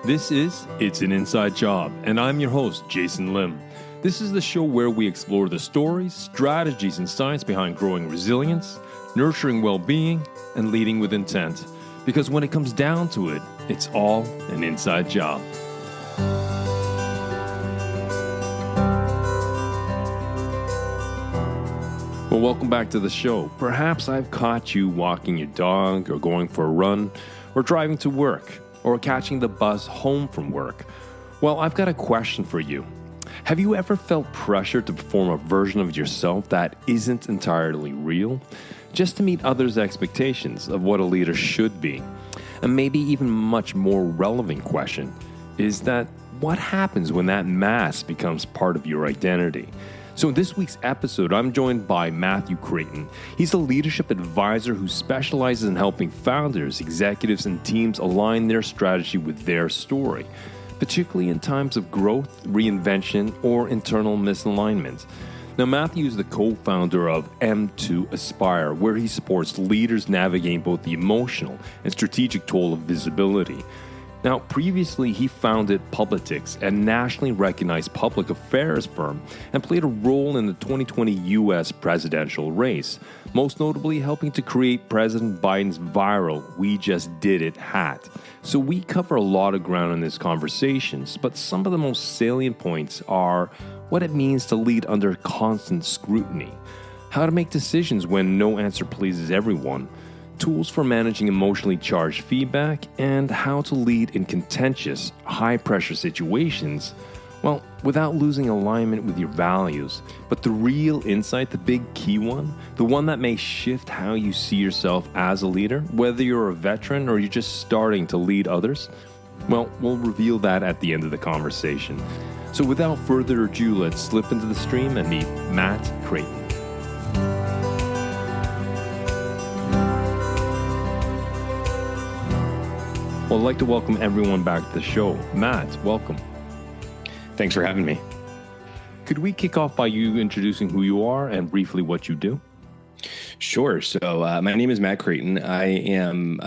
This is It's an Inside Job, and I'm your host, Jason Lim. This is the show where we explore the stories, strategies, and science behind growing resilience, nurturing well-being, and leading with intent. Because when it comes down to it, it's all an inside job. Well, welcome back to the show. Perhaps I've caught you walking your dog, or going for a run, or driving to work, or catching the bus home from work. Well, I've got a question for you. Have you ever felt pressure to perform a version of yourself that isn't entirely real, just to meet others' expectations of what a leader should be? And maybe even much more relevant question is that what happens when that mask becomes part of your identity? So in this week's episode, I'm joined by Krayton. He's a leadership advisor who specializes in helping founders, executives, and teams align their strategy with their story, particularly in times of growth, reinvention, or internal misalignment. Now, Matthew is the co-founder of M2 Aspire, where he supports leaders navigating both the emotional and strategic toll of visibility. Now, previously, he founded Politics, a nationally recognized public affairs firm, and played a role in the 2020 U.S. presidential race, most notably helping to create President Biden's viral "We Just Did It" hat. So we cover a lot of ground in this conversations, but some of the most salient points are what it means to lead under constant scrutiny, how to make decisions when no answer pleases everyone, tools for managing emotionally charged feedback, and how to lead in contentious, high-pressure situations, well, without losing alignment with your values. But the real insight, the big key one, the one that may shift how you see yourself as a leader, whether you're a veteran or you're just starting to lead others, well, we'll reveal that at the end of the conversation. So without further ado, let's slip into the stream and meet Krayton. Well, I'd like to welcome everyone back to the show. Matt, welcome. Thanks for having me. Could we kick off by you introducing who you are and briefly what you do? Sure. So my name is Krayton. I am,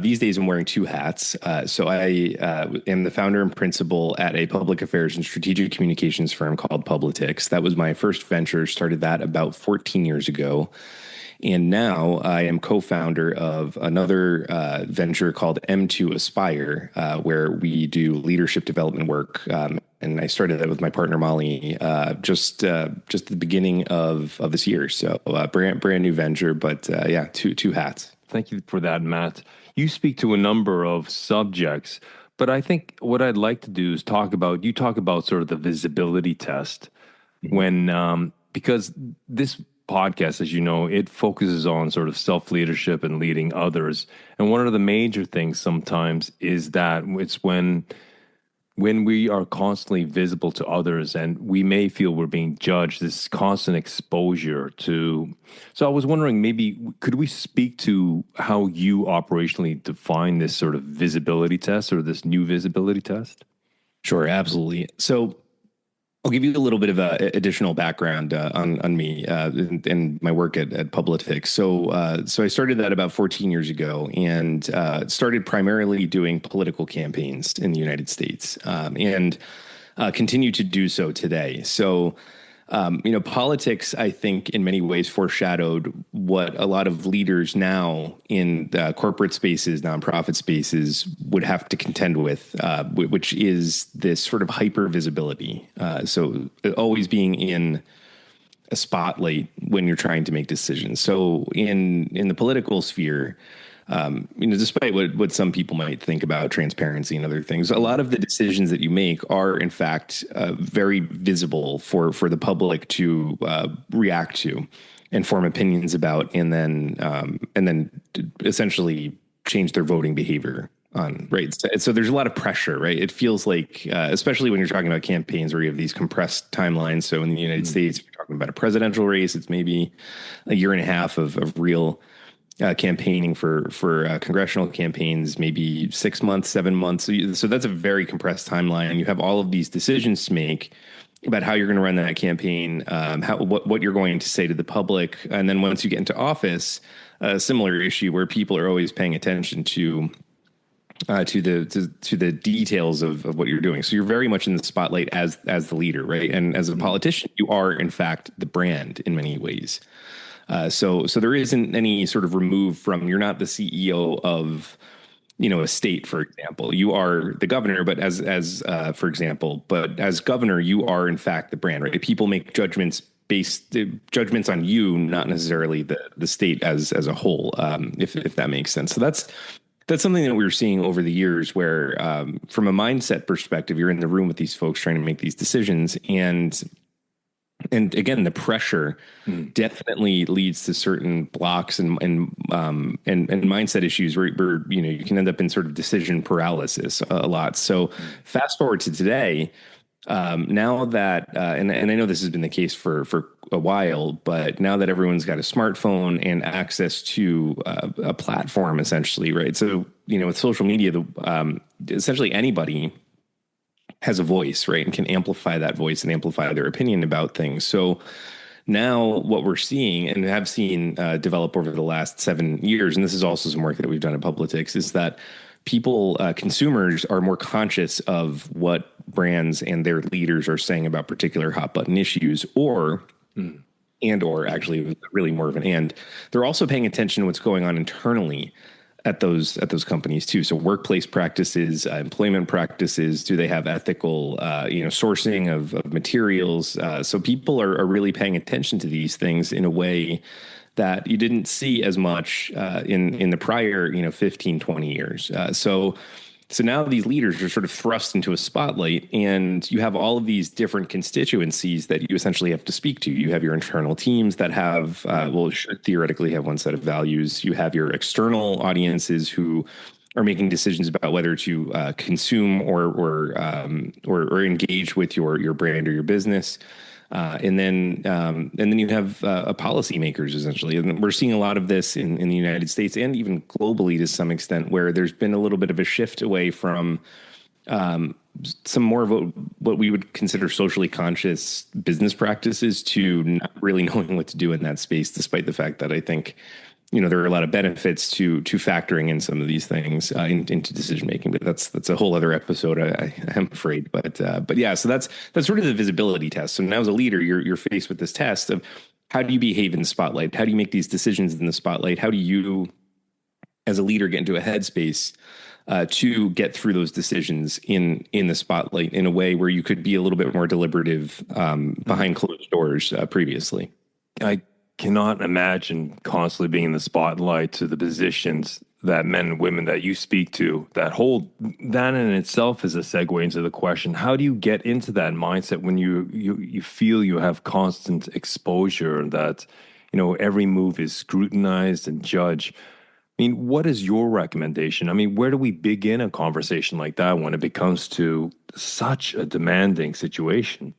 these days I'm wearing two hats. So I am the founder and principal at a public affairs and strategic communications firm called Politics. That was my first venture, started that about 14 years ago. And now I am co-founder of another venture called M2 Aspire, where we do leadership development work. And I started that with my partner, Molly, just at the beginning of this year. So brand new venture, but two hats. Thank you for that, Matt. You speak to a number of subjects, but I think what I'd like to do is talk about sort of the visibility test because this podcast, as you know, it focuses on sort of self-leadership and leading others. And one of the major things sometimes is that it's when we are constantly visible to others and we may feel we're being judged, this constant exposure to. So I was wondering, maybe could we speak to how you operationally define this sort of visibility test or this new visibility test? Sure, absolutely. So I'll give you a little bit of additional background on me and my work at Politics. So I started that about 14 years ago and started primarily doing political campaigns in the United States and continue to do so today. So, politics, I think, in many ways foreshadowed what a lot of leaders now in the corporate spaces, nonprofit spaces would have to contend with, which is this sort of hyper visibility. So always being in a spotlight when you're trying to make decisions. So in the political sphere, despite what some people might think about transparency and other things, a lot of the decisions that you make are, in fact, very visible for the public to react to and form opinions about, and then essentially change their voting behavior on. Right. So there's a lot of pressure, right? It feels like, especially when you're talking about campaigns where you have these compressed timelines. So in the United States, if you're talking about a presidential race, it's maybe a year and a half of real campaigning for congressional campaigns, maybe 6 months, 7 months. So that's a very compressed timeline. You have all of these decisions to make about how you're going to run that campaign, what you're going to say to the public. And then once you get into office, a similar issue where people are always paying attention to to the details of what you're doing. So you're very much in the spotlight as the leader, right? And as a politician, you are in fact the brand in many ways. So there isn't any sort of remove from, you're not the CEO of, a state, for example. You are the governor, but for example, but as governor, you are in fact the brand, right? People make judgments on you, not necessarily the state as a whole, if that makes sense. So that's something that we were seeing over the years where, from a mindset perspective, you're in the room with these folks trying to make these decisions. And again, the pressure definitely leads to certain blocks and mindset issues where you can end up in sort of decision paralysis a lot. So fast forward to today, now that and I know this has been the case for a while, but now that everyone's got a smartphone and access to a platform, essentially, right? So with social media, essentially anybody has a voice, right, and can amplify that voice and amplify their opinion about things. So now what we're seeing and have seen develop over the last 7 years, and this is also some work that we've done at Publitix, is that people, consumers, are more conscious of what brands and their leaders are saying about particular hot button issues, or actually really more of an and. They're also paying attention to what's going on internally at those companies too. So workplace practices, employment practices, do they have ethical, sourcing of materials? So people are really paying attention to these things in a way that you didn't see as much in the prior, 15, 20 years. So now these leaders are sort of thrust into a spotlight, and you have all of these different constituencies that you essentially have to speak to. You have your internal teams that have, should theoretically have one set of values. You have your external audiences who are making decisions about whether to consume or engage with your brand or your business. And then you have policymakers, essentially. And we're seeing a lot of this in the United States and even globally to some extent, where there's been a little bit of a shift away from some more of what we would consider socially conscious business practices to not really knowing what to do in that space, despite the fact that I think there are a lot of benefits to factoring in some of these things into decision making, but that's a whole other episode, I'm afraid. But yeah, so that's sort of the visibility test. So now as a leader, you're faced with this test of how do you behave in the spotlight? How do you make these decisions in the spotlight? How do you, as a leader, get into a headspace to get through those decisions in the spotlight in a way where you could be a little bit more deliberative behind closed doors previously? I cannot imagine constantly being in the spotlight to the positions that men and women that you speak to that hold. That in itself is a segue into the question: how do you get into that mindset when you feel you have constant exposure, that every move is scrutinized and judged? I mean, what is your recommendation? I mean, where do we begin a conversation like that when it becomes to such a demanding situation?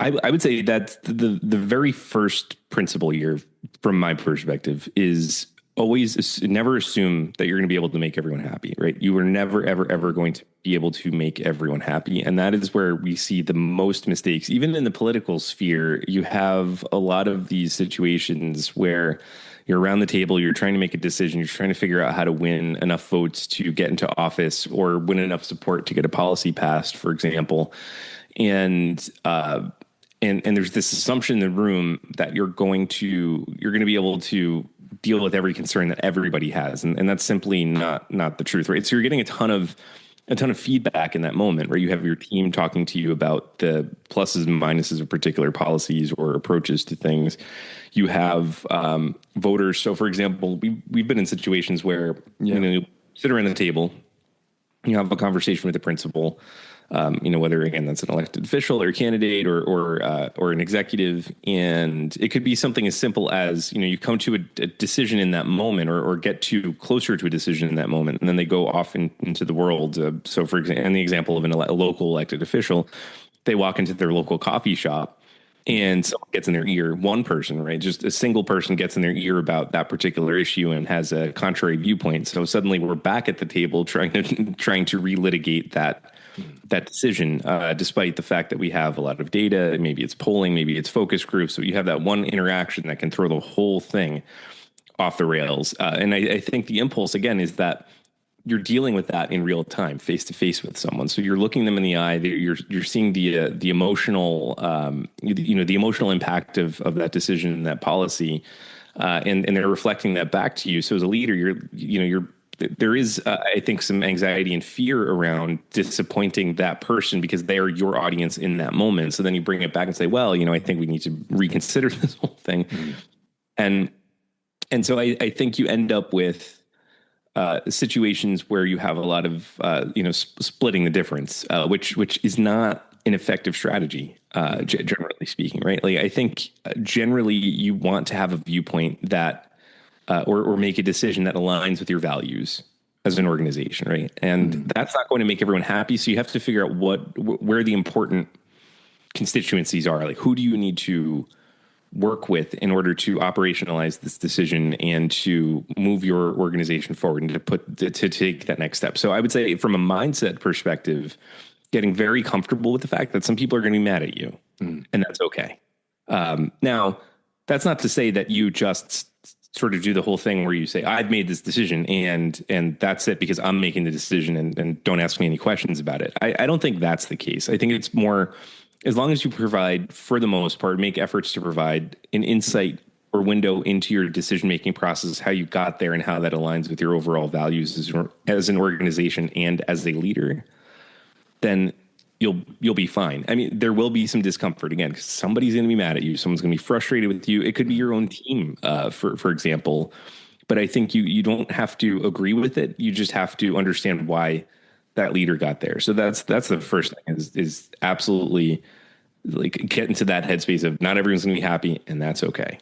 I would say that the very first principle here, from my perspective, is always never assume that you're going to be able to make everyone happy, right? You are never, ever, ever going to be able to make everyone happy. And that is where we see the most mistakes. Even in the political sphere, you have a lot of these situations where you're around the table, you're trying to make a decision, you're trying to figure out how to win enough votes to get into office or win enough support to get a policy passed, for example. And there's this assumption in the room that you're going to be able to deal with every concern that everybody has, and that's simply not the truth, right? So you're getting a ton of feedback in that moment where you have your team talking to you about the pluses and minuses of particular policies or approaches to things. You have voters. So, for example, we've been in situations where you sit around the table, you have a conversation with the principal. Whether, again, that's an elected official or a candidate or an executive. And it could be something as simple as, you come to a decision in that moment or get to closer to a decision in that moment. And then they go off into the world. So, for example, in the example of a local elected official, they walk into their local coffee shop and someone gets in their ear, one person, right? Just a single person gets in their ear about that particular issue and has a contrary viewpoint. So suddenly we're back at the table trying to relitigate that decision, despite the fact that we have a lot of data. Maybe it's polling, maybe it's focus groups. So you have that one interaction that can throw the whole thing off the rails. And I think the impulse, again, is that you're dealing with that in real time, face to face with someone. So you're looking them in the eye. You're seeing the emotional, the emotional impact of that decision, that policy, and they're reflecting that back to you. So as a leader, there is, I think, some anxiety and fear around disappointing that person because they are your audience in that moment. So then you bring it back and say, well, I think we need to reconsider this whole thing. And so I think you end up with situations where you have a lot of, splitting the difference, which is not an effective strategy, generally speaking, right? Like, I think generally you want to have a viewpoint that, or make a decision that aligns with your values as an organization, right? And that's not going to make everyone happy. So you have to figure out where the important constituencies are. Like, who do you need to work with in order to operationalize this decision and to move your organization forward and to take that next step. So I would say, from a mindset perspective, getting very comfortable with the fact that some people are going to be mad at you, and that's okay. Now, that's not to say that you just sort of do the whole thing where you say, I've made this decision and that's it because I'm making the decision and don't ask me any questions about it. I don't think that's the case. I think it's more, as long as you provide, for the most part, make efforts to provide an insight or window into your decision-making process, how you got there and how that aligns with your overall values as an organization and as a leader, then you'll be fine. I mean, there will be some discomfort again, because somebody's going to be mad at you. Someone's going to be frustrated with you. It could be your own team, for example. But I think you don't have to agree with it. You just have to understand why that leader got there. So that's the first thing is absolutely, like, get into that headspace of not everyone's going to be happy, and that's okay.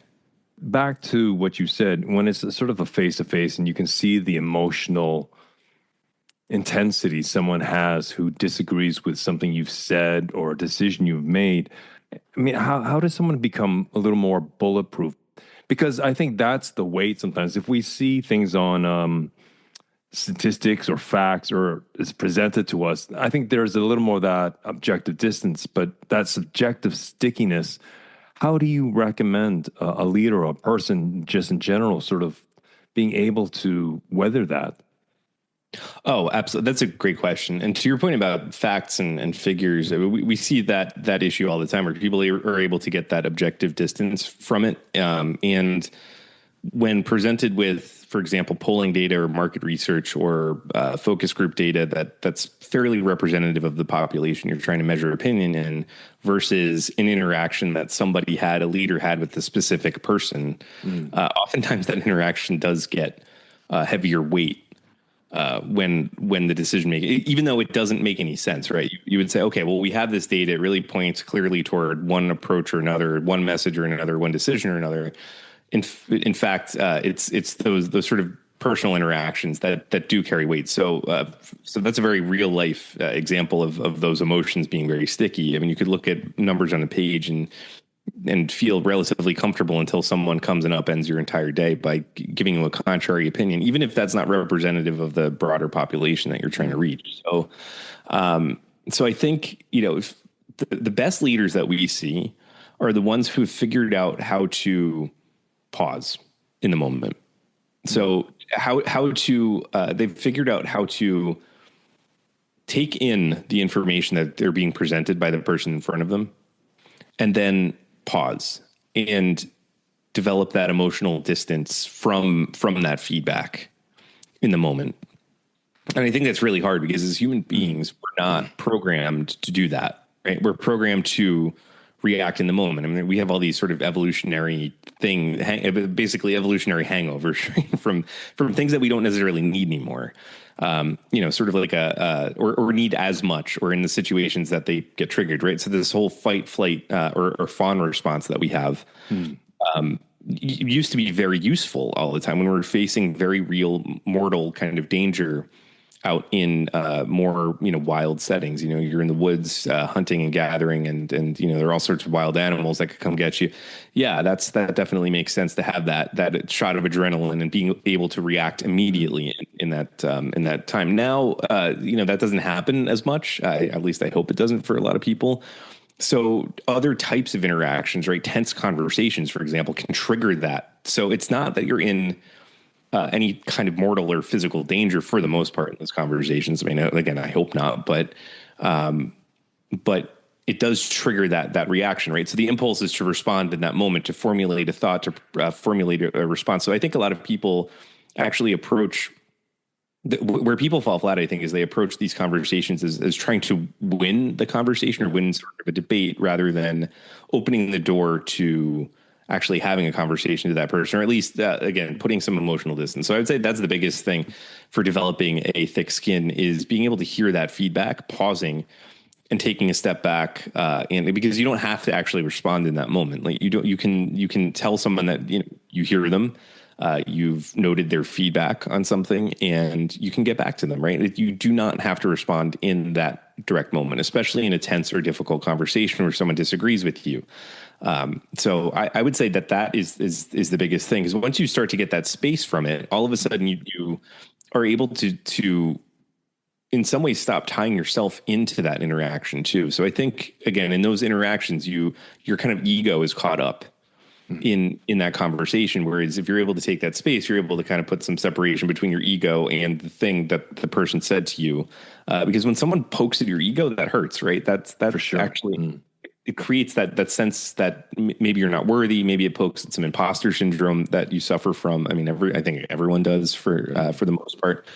Back to what you said, when it's sort of a face-to-face and you can see the emotional intensity someone has who disagrees with something you've said or a decision you've made, I mean, how does someone become a little more bulletproof? Because I think that's the weight sometimes. If we see things on statistics or facts or is presented to us, I think there's a little more of that objective distance, but that subjective stickiness. How do you recommend a leader or a person just in general sort of being able to weather that? Oh, absolutely. That's a great question. And to your point about facts and figures, we see that issue all the time where people are able to get that objective distance from it. And when presented with, for example, polling data or market research or focus group data that's fairly representative of the population you're trying to measure opinion in versus an interaction that a leader had with a specific person, oftentimes that interaction does get heavier weight when the decision making, even though it doesn't make any sense, right? You would say, okay, well, we have this data. It really points clearly toward one approach or another, one message or another, one decision or another. In fact, it's those sort of personal interactions that do carry weight. So that's a very real life example of those emotions being very sticky. I mean, you could look at numbers on a page and feel relatively comfortable until someone comes and upends your entire day by giving you a contrary opinion, even if that's not representative of the broader population that you're trying to reach. So I think, the best leaders that we see are the ones who've figured out how to pause in the moment. So they've figured out how to take in the information that they're being presented by the person in front of them and then pause and develop that emotional distance from that feedback in the moment. And I think that's really hard because as human beings, we're not programmed to do that, right? We're programmed to react in the moment. I mean, we have all these sort of evolutionary basically evolutionary hangovers right? from things that we don't necessarily need anymore. Sort of like or need as much, or in the situations that they get triggered, right? So this whole fight, flight, or fawn response that we have used to be very useful all the time when we're facing very real mortal kind of danger out in more wild settings. You're in the woods hunting and gathering, and there are all sorts of wild animals that could come get you. Yeah, that definitely makes sense to have that shot of adrenaline and being able to react immediately in that time. Now, that doesn't happen as much. At least I hope it doesn't for a lot of people. So other types of interactions, right? Tense conversations, for example, can trigger that. So it's not that you're in any kind of mortal or physical danger for the most part in those conversations. I mean, again, I hope not, but it does trigger that reaction, right? So the impulse is to respond in that moment, to formulate a thought, to formulate a response. So I think a lot of people actually approach where people fall flat, I think, is they approach these conversations as trying to win the conversation or win sort of a debate rather than opening the door to actually having a conversation to that person, or at least, again, putting some emotional distance. So I would say that's the biggest thing for developing a thick skin is being able to hear that feedback, pausing and taking a step back, and because you don't have to actually respond in that moment. Like you can tell someone that, you hear them, you've noted their feedback on something, and you can get back to them, right? You do not have to respond in that direct moment, especially in a tense or difficult conversation where someone disagrees with you. So I would say that is the biggest thing, because once you start to get that space from it, all of a sudden you are able to in some ways stop tying yourself into that interaction too. So I think, again, in those interactions, your kind of ego is caught up in that conversation. Whereas if you're able to take that space, you're able to kind of put some separation between your ego and the thing that the person said to you. Because when someone pokes at your ego, that hurts, right? That's for sure. Actually, it creates that sense that maybe you're not worthy. Maybe it pokes at some imposter syndrome that you suffer from. I mean, I think everyone does for the most part.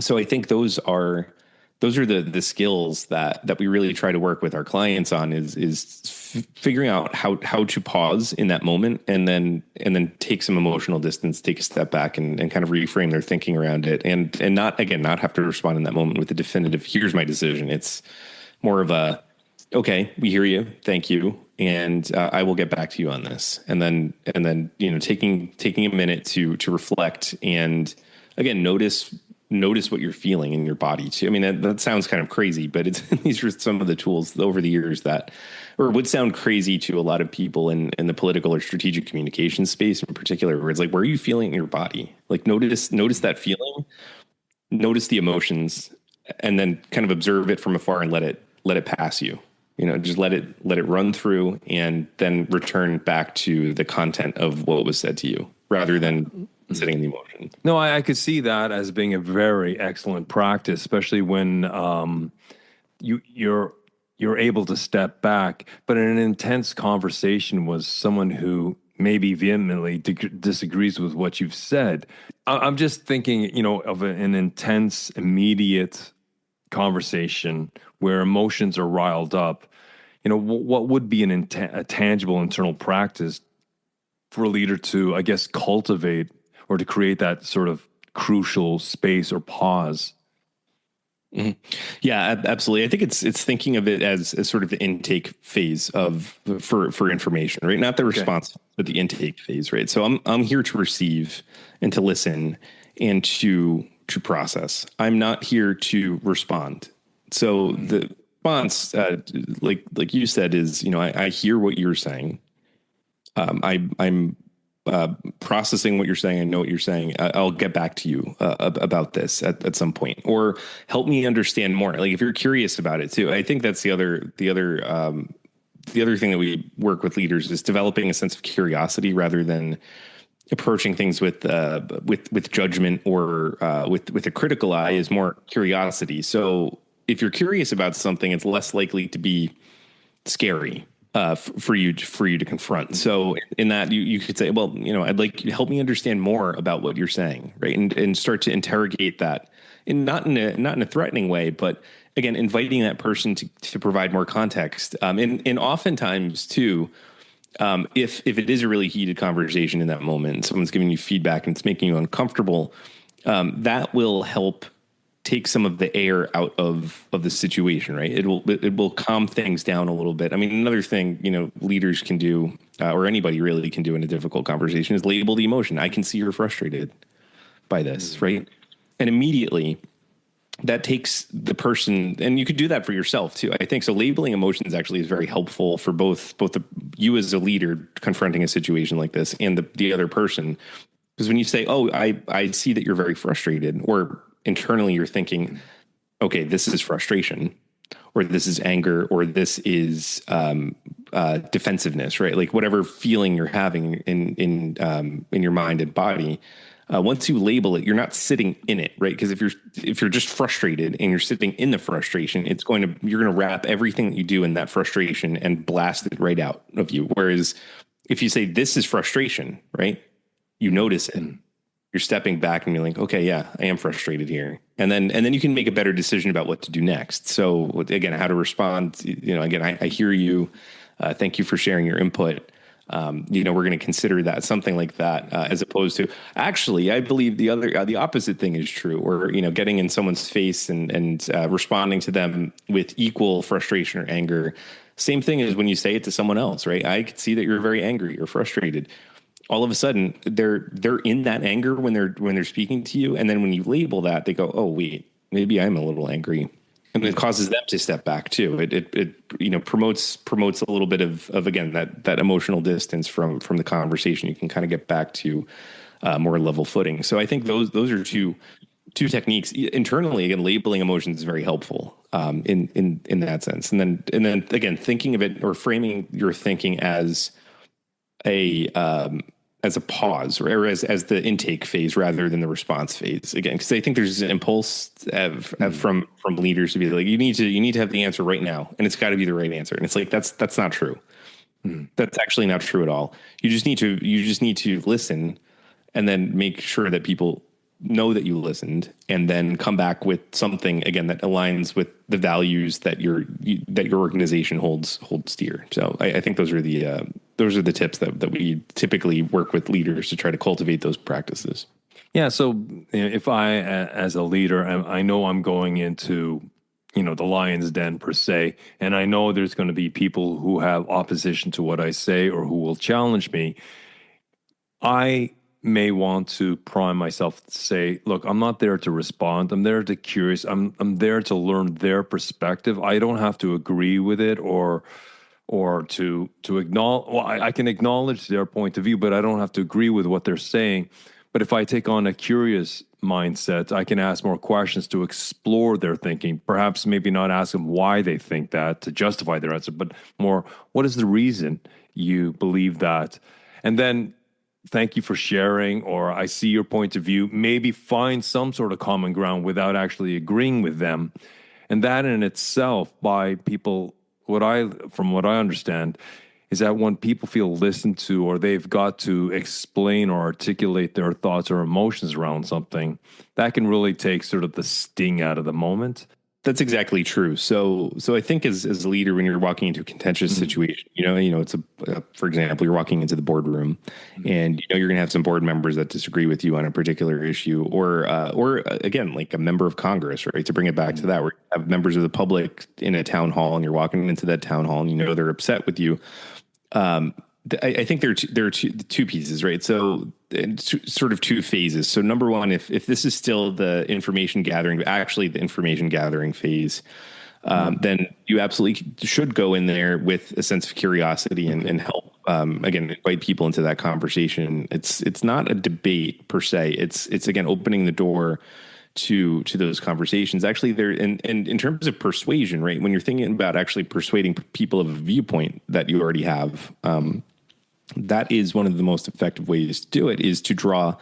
So I think those are the skills that we really try to work with our clients on is figuring out how to pause in that moment and then take some emotional distance, take a step back and kind of reframe their thinking around it, and not have to respond in that moment with a definitive, here's my decision. It's more of a, okay, we hear you, thank you, and I will get back to you on this. And then taking a minute to reflect and, again, notice what you're feeling in your body too. I mean, that sounds kind of crazy, but these are some of the tools over the years that, or would sound crazy to a lot of people in the political or strategic communication space in particular, where it's like, where are you feeling in your body? Like notice that feeling, notice the emotions, and then kind of observe it from afar and let it pass you. Just let it run through, and then return back to the content of what was said to you, rather than sitting in the emotion. No, I could see that as being a very excellent practice, especially when you're able to step back. But in an intense conversation with someone who maybe vehemently disagrees with what you've said, I'm just thinking, of an intense, immediate conversation where emotions are riled up. What would be a tangible internal practice for a leader to, I guess, cultivate or to create that sort of crucial space or pause? Mm-hmm. Yeah, absolutely. I think it's thinking of it as sort of the intake phase for information, right? Not the response, but the intake phase, right? So I'm here to receive and to listen and to process. I'm not here to respond. So the response, like you said, is, I hear what you're saying. I'm processing what you're saying. I know what you're saying. I'll get back to you about this at some point, or help me understand more. Like if you're curious about it too, I think that's the other thing that we work with leaders is developing a sense of curiosity rather than approaching things with judgment or with a critical eye. Is more curiosity. So if you're curious about something, it's less likely to be scary for you to confront. So in that you could say, well, I'd like you to help me understand more about what you're saying, right? And start to interrogate that, and not in a threatening way, but again, inviting that person to provide more context. And oftentimes too, if it is a really heated conversation in that moment, someone's giving you feedback and it's making you uncomfortable, that will help take some of the air out of the situation, right? It will calm things down a little bit. I mean, another thing, leaders can do, or anybody really can do in a difficult conversation, is label the emotion. I can see you're frustrated by this, right? And immediately that takes the person, and you could do that for yourself too, I think. So labeling emotions actually is very helpful for both you as a leader confronting a situation like this and the other person. Because when you say, oh, I see that you're very frustrated, or internally you're thinking, okay, this is frustration. or this is anger, or this is defensiveness, right? Like whatever feeling you're having in your mind and body. Once you label it, you're not sitting in it, right? Because if you're just frustrated and you're sitting in the frustration, you're going to wrap everything that you do in that frustration and blast it right out of you. Whereas if you say this is frustration, right? You notice it. You're stepping back and you're like, okay, yeah, I am frustrated here. And then you can make a better decision about what to do next. So again, how to respond, again, I hear you. Thank you for sharing your input. We're going to consider that something like that, as opposed to actually, I believe the opposite thing is true, or, getting in someone's face and responding to them with equal frustration or anger. Same thing as when you say it to someone else, right? I could see that you're very angry or frustrated. All of a sudden they're in that anger when they're speaking to you. And then when you label that, they go, oh, wait, maybe I'm a little angry. And it causes them to step back too. It promotes a little bit of again, that emotional distance from the conversation. You can kind of get back to more level footing. So I think those are two techniques internally. Again, labeling emotions is very helpful in that sense. And then again, thinking of it or framing your thinking as a pause or as the intake phase rather than the response phase, again, because I think there's an impulse from leaders to be like, you need to have the answer right now, and it's got to be the right answer. And it's like, that's not true. That's actually not true at all. You just need to listen, and then make sure that people know that you listened, and then come back with something again that aligns with the values that your organization holds dear. So I think those are the tips that we typically work with leaders to try to cultivate those practices. Yeah. So if I, as a leader, I know I'm going into, the lion's den per se, and I know there's going to be people who have opposition to what I say or who will challenge me, I may want to prime myself to say, look, I'm not there to respond. I'm there to curious. I'm there to learn their perspective. I don't have to agree with it or to acknowledge. Well, I can acknowledge their point of view, but I don't have to agree with what they're saying. But if I take on a curious mindset, I can ask more questions to explore their thinking. Perhaps maybe not ask them why they think that to justify their answer, but more, what is the reason you believe that? And then thank you for sharing, or I see your point of view, maybe find some sort of common ground without actually agreeing with them. And that in itself, by people, from what I understand, is that when people feel listened to, or they've got to explain or articulate their thoughts or emotions around something, that can really take sort of the sting out of the moment. That's exactly true. So I think as a leader, when you're walking into a contentious situation, it's for example, you're walking into the boardroom, and you're going to have some board members that disagree with you on a particular issue, or again, like a member of Congress, right? To bring it back to that, where you have members of the public in a town hall, and you're walking into that town hall, and they're upset with you. I think there are two pieces, right? So sort of two phases. So number one, if this is still the information gathering phase, then you absolutely should go in there with a sense of curiosity and help, again, invite people into that conversation. It's not a debate per se. It's again, opening the door to those conversations. Actually, there, and in terms of persuasion, right? When you're thinking about actually persuading people of a viewpoint that you already have, that is one of the most effective ways to do it, is to draw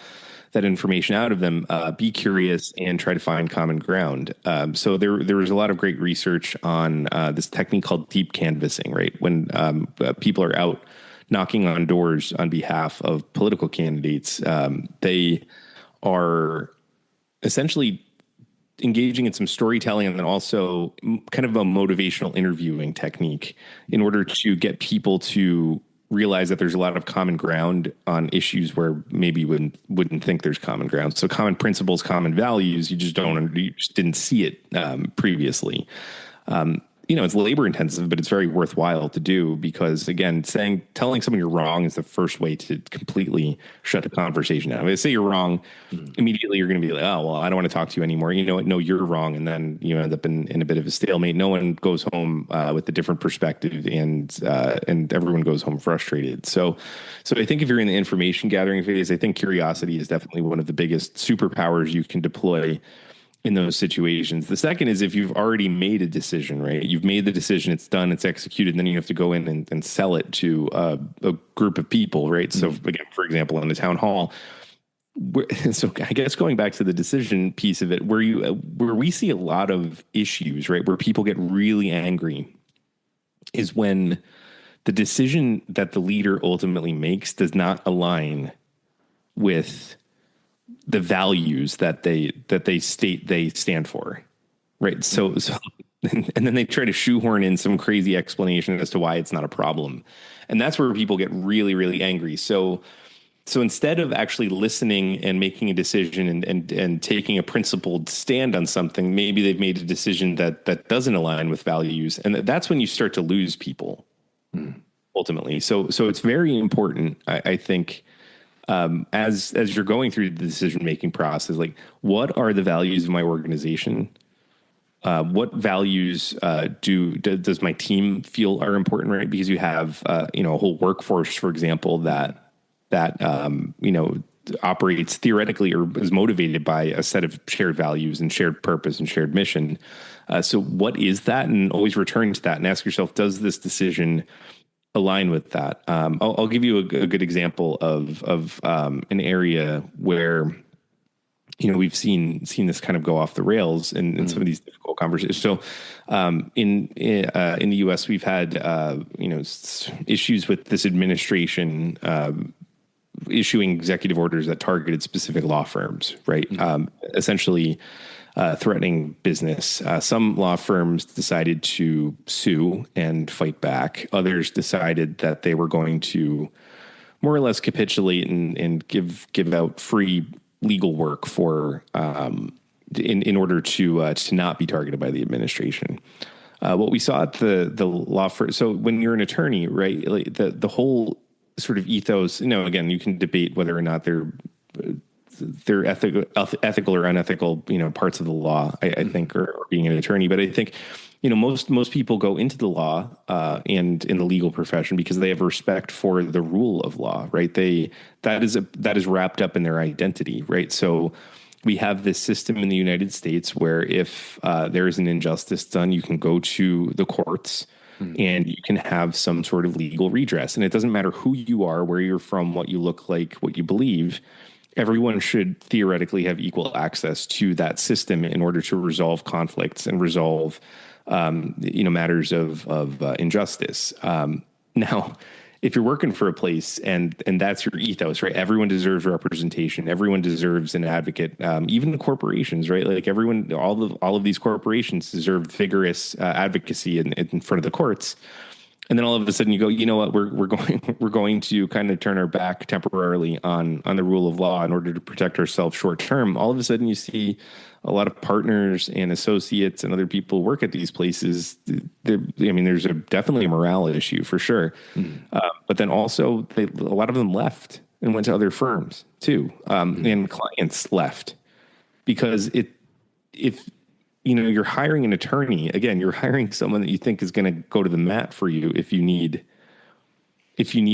that information out of them, be curious, and try to find common ground. So there was a lot of great research on this technique called deep canvassing, right? When people are out knocking on doors on behalf of political candidates, they are essentially engaging in some storytelling, and then also kind of a motivational interviewing technique in order to get people to realize that there's a lot of common ground on issues where maybe you wouldn't think there's common ground. So common principles, common values, you just didn't see it previously. It's labor intensive, but it's very worthwhile to do, because again, telling someone you're wrong is the first way to completely shut the conversation down. If they say you're wrong, immediately you're going to be like, oh, well, I don't want to talk to you anymore. You know what? No, you're wrong. And then you end up in a bit of a stalemate. No one goes home with a different perspective, and everyone goes home frustrated. So I think if you're in the information gathering phase, I think curiosity is definitely one of the biggest superpowers you can deploy in those situations. The second is if you've already made a decision, right? You've made the decision, it's done, it's executed, then you have to go in and sell it to a group of people, right? So again, for example, in the town hall, so I guess going back to the decision piece of it, where we see a lot of issues, right, where people get really angry, is when the decision that the leader ultimately makes does not align with the values that they state they stand for, right? So and then they try to shoehorn in some crazy explanation as to why it's not a problem, and that's where people get really, really angry. So instead of actually listening and making a decision and taking a principled stand on something, maybe they've made a decision that doesn't align with values, and that's when you start to lose people ultimately. So it's very important, I think. As you're going through the decision making process, like, what are the values of my organization? What values does my team feel are important, right? Because you have a whole workforce, for example, that operates theoretically or is motivated by a set of shared values and shared purpose and shared mission. So what is that? And always return to that and ask yourself, does this decision align with that? I'll give you a good example of an area where we've seen this kind of go off the rails in some of these difficult conversations. So in the U.S., we've had issues with this administration issuing executive orders that targeted specific law firms, right? Essentially threatening business. Some law firms decided to sue and fight back. Others decided that they were going to more or less capitulate and give out free legal work for in order to not be targeted by the administration. What we saw at the law firm. So when you're an attorney, right, like the whole sort of ethos. Again, you can debate whether or not they're ethical or unethical, parts of the law, I think, or being an attorney. But I think, most people go into the law and in the legal profession because they have respect for the rule of law, right? That is wrapped up in their identity, right? So we have this system in the United States where if there is an injustice done, you can go to the courts and you can have some sort of legal redress. And it doesn't matter who you are, where you're from, what you look like, what you believe. Everyone should theoretically have equal access to that system in order to resolve conflicts and resolve, matters of injustice. Now, if you're working for a place and that's your ethos, right? Everyone deserves representation. Everyone deserves an advocate. Even the corporations, right? Like all of these corporations deserve vigorous advocacy in front of the courts. And then all of a sudden you go, you know what, we're going to kind of turn our back temporarily on the rule of law in order to protect ourselves short term. All of a sudden you see a lot of partners and associates and other people work at these places. There's definitely a morale issue for sure. But then also a lot of them left and went to other firms too. And clients left because if you're hiring an attorney, again, you're hiring someone that you think is going to go to the mat for you if you need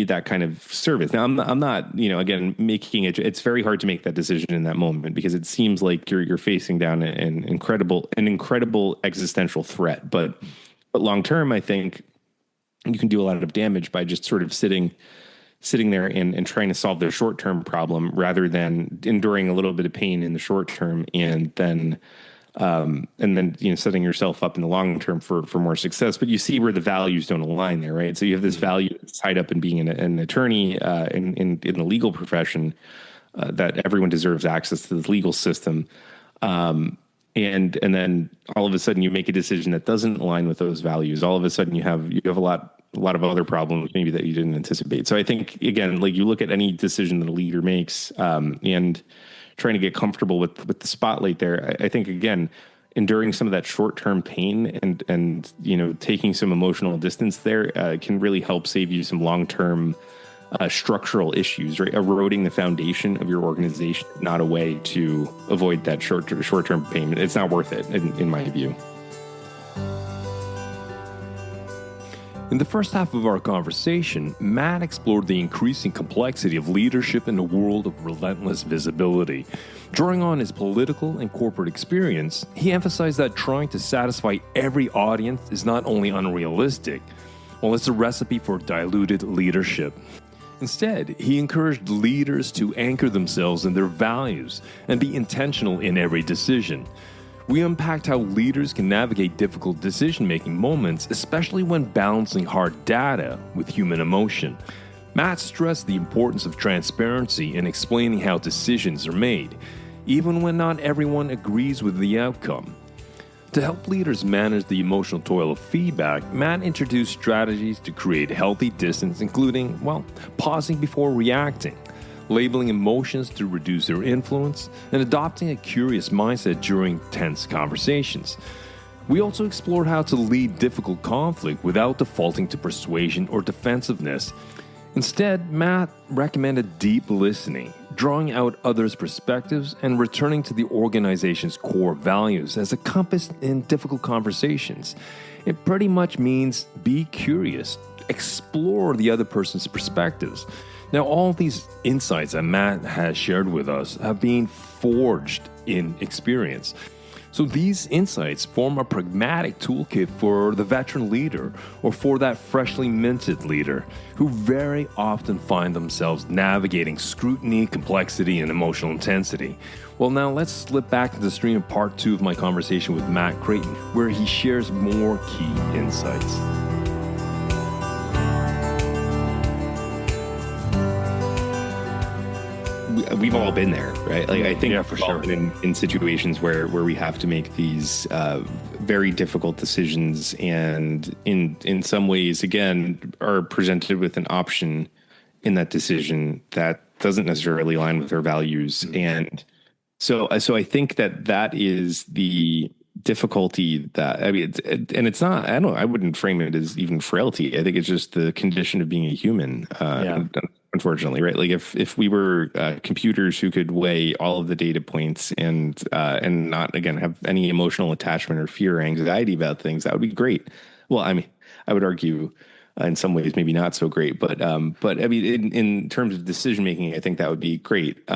that kind of service. Now, I'm not, again, making it. It's very hard to make that decision in that moment because it seems like you're facing down an incredible existential threat. But long term, I think you can do a lot of damage by just sort of sitting there and trying to solve their short term problem rather than enduring a little bit of pain in the short term and then setting yourself up in the long term for more success. But you see where the values don't align there, right? So you have this value that's tied up in being an attorney in the legal profession, that everyone deserves access to the legal system. And then all of a sudden you make a decision that doesn't align with those values. All of a sudden you have a lot of other problems maybe that you didn't anticipate. So I think, again, like you look at any decision that a leader makes, and trying to get comfortable with the spotlight there. I think, again, enduring some of that short-term pain and taking some emotional distance there can really help save you some long-term structural issues, right? Eroding the foundation of your organization, not a way to avoid that short-term pain. It's not worth it, in my view. In the first half of our conversation, Matt explored the increasing complexity of leadership in a world of relentless visibility. Drawing on his political and corporate experience, he emphasized that trying to satisfy every audience is not only unrealistic, well, it's a recipe for diluted leadership. Instead, he encouraged leaders to anchor themselves in their values and be intentional in every decision. We unpacked how leaders can navigate difficult decision-making moments, especially when balancing hard data with human emotion. Matt stressed the importance of transparency in explaining how decisions are made, even when not everyone agrees with the outcome. To help leaders manage the emotional toil of feedback, Matt introduced strategies to create healthy distance, including, pausing before reacting, labeling emotions to reduce their influence, and adopting a curious mindset during tense conversations. We also explored how to lead difficult conflict without defaulting to persuasion or defensiveness. Instead, Matt recommended deep listening, drawing out others' perspectives, and returning to the organization's core values as a compass in difficult conversations. It pretty much means be curious, explore the other person's perspectives. Now, all these insights that Matt has shared with us have been forged in experience. So these insights form a pragmatic toolkit for the veteran leader or for that freshly minted leader who very often find themselves navigating scrutiny, complexity, and emotional intensity. Well, now let's slip back to the stream of part 2 of my conversation with Matt Krayton, where he shares more key insights. We've all been there, right? Like, I think for sure. In situations where we have to make these very difficult decisions, and in some ways, again, are presented with an option in that decision that doesn't necessarily align with our values. Mm-hmm. And so I think that is the difficulty that, I mean, it's not, I wouldn't frame it as even frailty. I think it's just the condition of being a human. Unfortunately, right? Like if we were computers who could weigh all of the data points and not, again, have any emotional attachment or fear or anxiety about things, that would be great. Well, I mean, I would argue in some ways maybe not so great, but I mean, in terms of decision making, I think that would be great.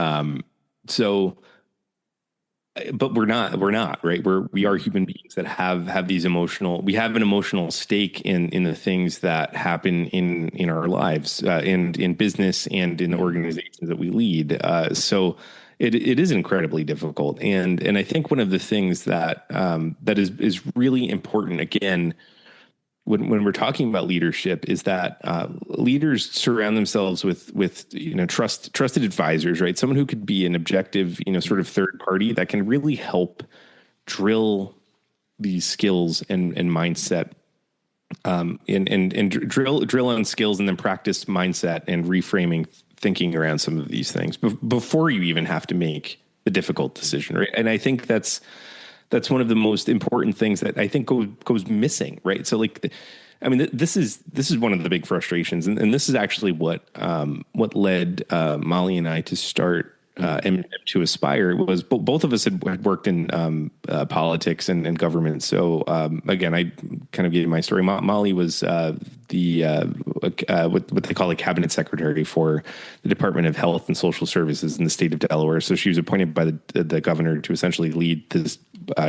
But we're not, right? We are human beings that have these we have an emotional stake in the things that happen in our lives, and in business and in the organizations that we lead. So it is incredibly difficult. And I think one of the things that is really important, again, when we're talking about leadership, is that leaders surround themselves with trusted advisors, right? Someone who could be an objective, sort of third party that can really help drill these skills and mindset, and drill on skills and then practice mindset and reframing thinking around some of these things before you even have to make the difficult decision, right? And I think that's one of the most important things that I think goes missing, right? So, like, I mean, this is one of the big frustrations, and this is actually what led Molly and I to start and to Aspire. Was both of us had worked in politics and government. So again, I kind of gave you my story. Molly was what they call a cabinet secretary for the Department of Health and Social Services in the state of Delaware. So she was appointed by the governor to essentially lead this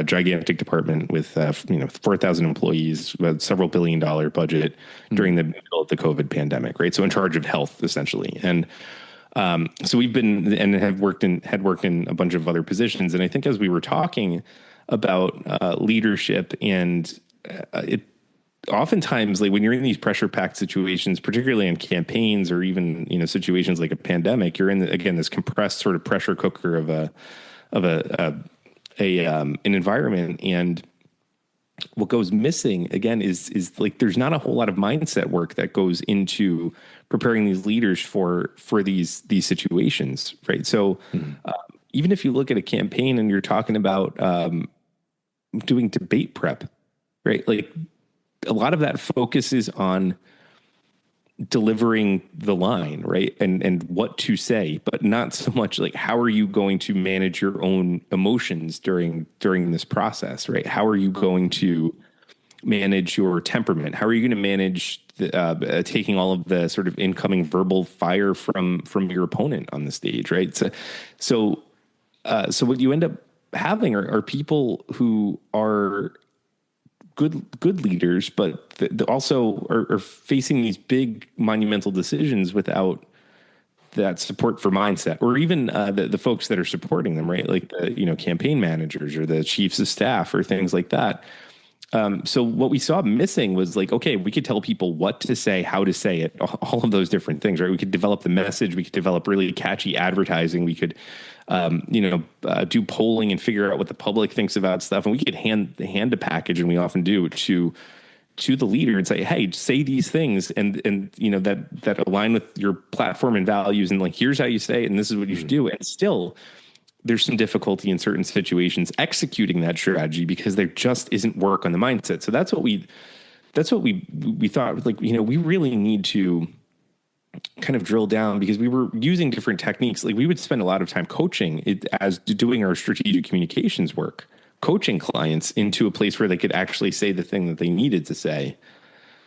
gigantic department with 4,000 employees, several $1 billion budget during the middle of the COVID pandemic, right? So in charge of health, essentially. And so we've been and had worked in a bunch of other positions. And I think as we were talking about leadership, and it oftentimes, like when you're in these pressure packed situations, particularly in campaigns or even situations like a pandemic, you're in this compressed sort of pressure cooker of an environment. And what goes missing again is like there's not a whole lot of mindset work that goes into preparing these leaders for these situations, right? So even if you look at a campaign and you're talking about doing debate prep, right? Like a lot of that focuses on delivering the line, right? And what to say, but not so much like how are you going to manage your own emotions during this process, right? How are you going to manage your temperament? How are you going to manage taking all of the sort of incoming verbal fire from your opponent on the stage, right? So what you end up having are people who are good leaders, but also are facing these big monumental decisions without that support for mindset, or even the folks that are supporting them, right? Like the campaign managers or the chiefs of staff or things like that. So what we saw missing was like, okay, we could tell people what to say, how to say it, all of those different things, right? We could develop the message. We could develop really catchy advertising. We could, do polling and figure out what the public thinks about stuff. And we could hand a package, and we often do, to the leader and say, hey, say these things and that align with your platform and values. And like, here's how you say it. And this is what you should do. And still, there's some difficulty in certain situations executing that strategy because there just isn't work on the mindset. So that's what we thought, like, we really need to kind of drill down, because we were using different techniques. Like, we would spend a lot of time coaching it as doing our strategic communications work, coaching clients into a place where they could actually say the thing that they needed to say,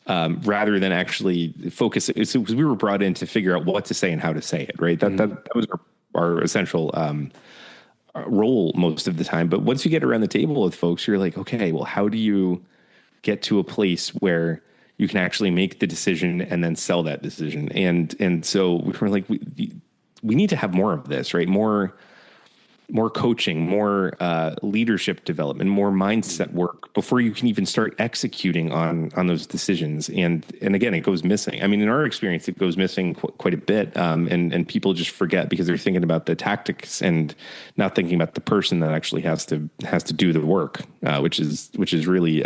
rather than actually focus. So, because we were brought in to figure out what to say and how to say it, right? That was our essential role most of the time. But once you get around the table with folks, you're like, okay, well, how do you get to a place where you can actually make the decision and then sell that decision? And so we were like, we need to have more of this, right? More coaching, more leadership development, more mindset work before you can even start executing on those decisions. And again, it goes missing. I mean, in our experience, it goes missing quite a bit. And people just forget because they're thinking about the tactics and not thinking about the person that actually has to do the work, which is really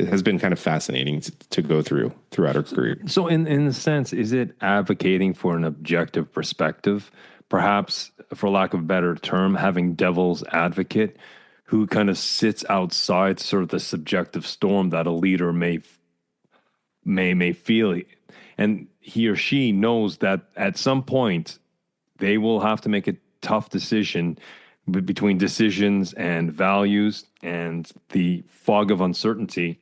has been kind of fascinating to go throughout our career. So in a sense, is it advocating for an objective perspective? Perhaps, for lack of a better term, having devil's advocate who kind of sits outside sort of the subjective storm that a leader may feel, and he or she knows that at some point they will have to make a tough decision between decisions and values and the fog of uncertainty,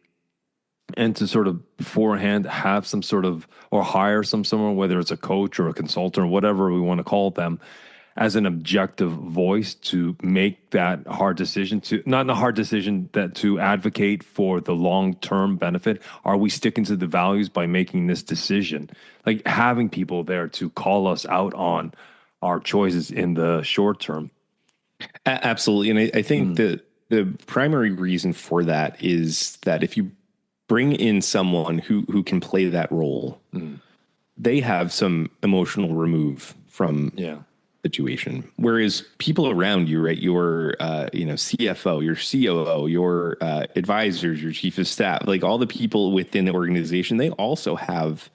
and to sort of beforehand have some sort of, or hire someone, whether it's a coach or a consultant or whatever we want to call them, as an objective voice to make that hard decision, to not a hard decision, that to advocate for the long-term benefit. Are we sticking to the values by making this decision? Like, having people there to call us out on our choices in the short term. Absolutely. And I think the primary reason for that is that if you bring in someone who can play that role, they have some emotional remove from situation. Whereas people around you, right, your CFO, your COO, your advisors, your chief of staff, like all the people within the organization, they also have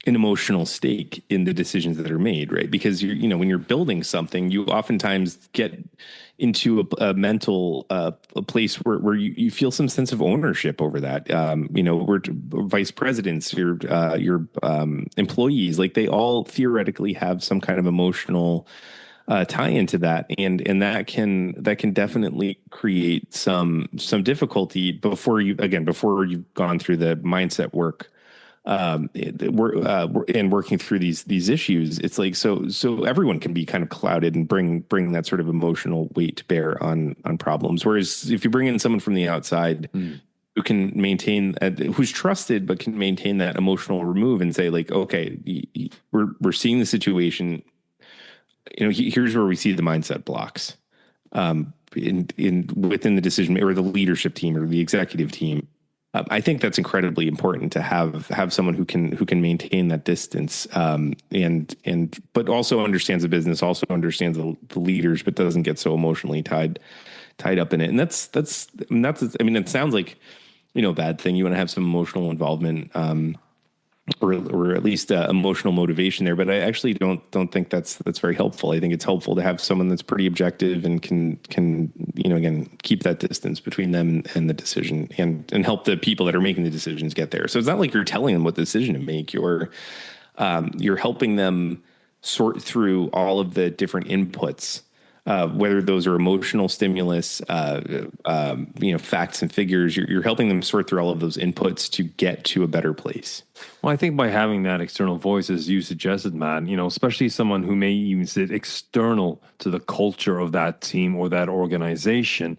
an emotional stake in the decisions that are made, right? Because when you're building something, you oftentimes get into a mental a place where you feel some sense of ownership over that. We're vice presidents, your employees, like they all theoretically have some kind of emotional tie into that, and that can definitely create some difficulty before you've gone through the mindset work. And working through these issues, it's like so everyone can be kind of clouded and bring that sort of emotional weight to bear on problems. Whereas if you bring in someone from the outside who can maintain, who's trusted but can maintain that emotional remove and say like, okay, we're seeing the situation. Here's where we see the mindset blocks within the decision or the leadership team or the executive team. I think that's incredibly important to have someone who can maintain that distance, but also understands the business, also understands the leaders, but doesn't get so emotionally tied up in it. And that's I mean, it sounds like a bad thing. You want to have some emotional involvement, or at least emotional motivation there. But I actually don't think that's very helpful. I think it's helpful to have someone that's pretty objective and can again keep that distance between them and the decision, and help the people that are making the decisions get there. So it's not like you're telling them what decision to make. You're helping them sort through all of the different inputs whether those are emotional stimulus, facts and figures. You're helping them sort through all of those inputs to get to a better place. Well, I think by having that external voice, as you suggested, Matt, especially someone who may even sit external to the culture of that team or that organization,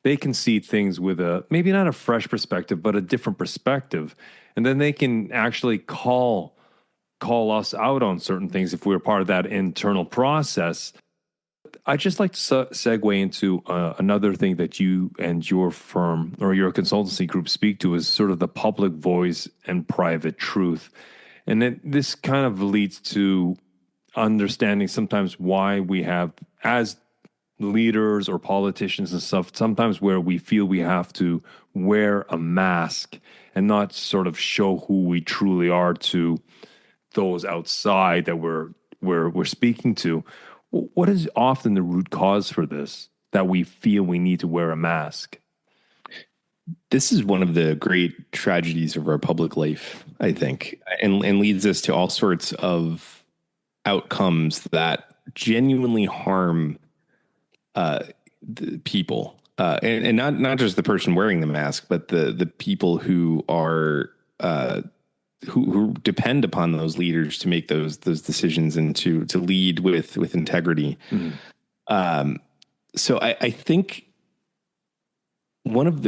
they can see things with a maybe not a fresh perspective, but a different perspective. And then they can actually call us out on certain things if we're part of that internal process. I'd just like to segue into another thing that you and your firm or your consultancy group speak to is sort of the public voice and private truth. And this kind of leads to understanding sometimes why we have, as leaders or politicians and stuff, sometimes where we feel we have to wear a mask and not sort of show who we truly are to those outside that we're speaking to. What is often the root cause for this, that we feel we need to wear a mask? This is one of the great tragedies of our public life, I think, and leads us to all sorts of outcomes that genuinely harm the people, and not just the person wearing the mask, but the people who are who depend upon those leaders to make those decisions and to lead with integrity. Mm-hmm. So I think one of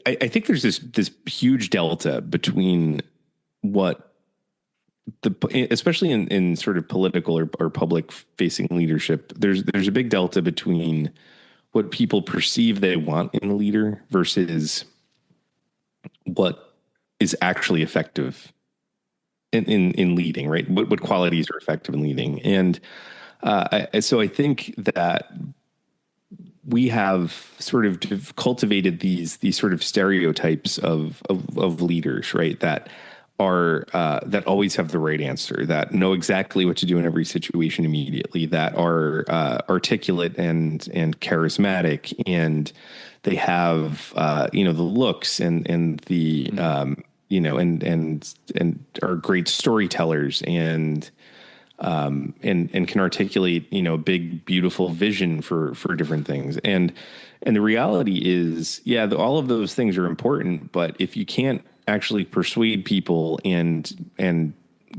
I think there's this huge delta between what especially in sort of political or public facing leadership, there's a big delta between what people perceive they want in a leader versus what is actually effective in leading, right? What qualities are effective in leading. And so I think that we have sort of cultivated these sort of stereotypes of leaders, right? That are that always have the right answer, that know exactly what to do in every situation immediately, that are articulate and charismatic, and they have the looks and the and are great storytellers and can articulate a big beautiful vision for different things. And the reality is, all of those things are important, but if you can't actually persuade people and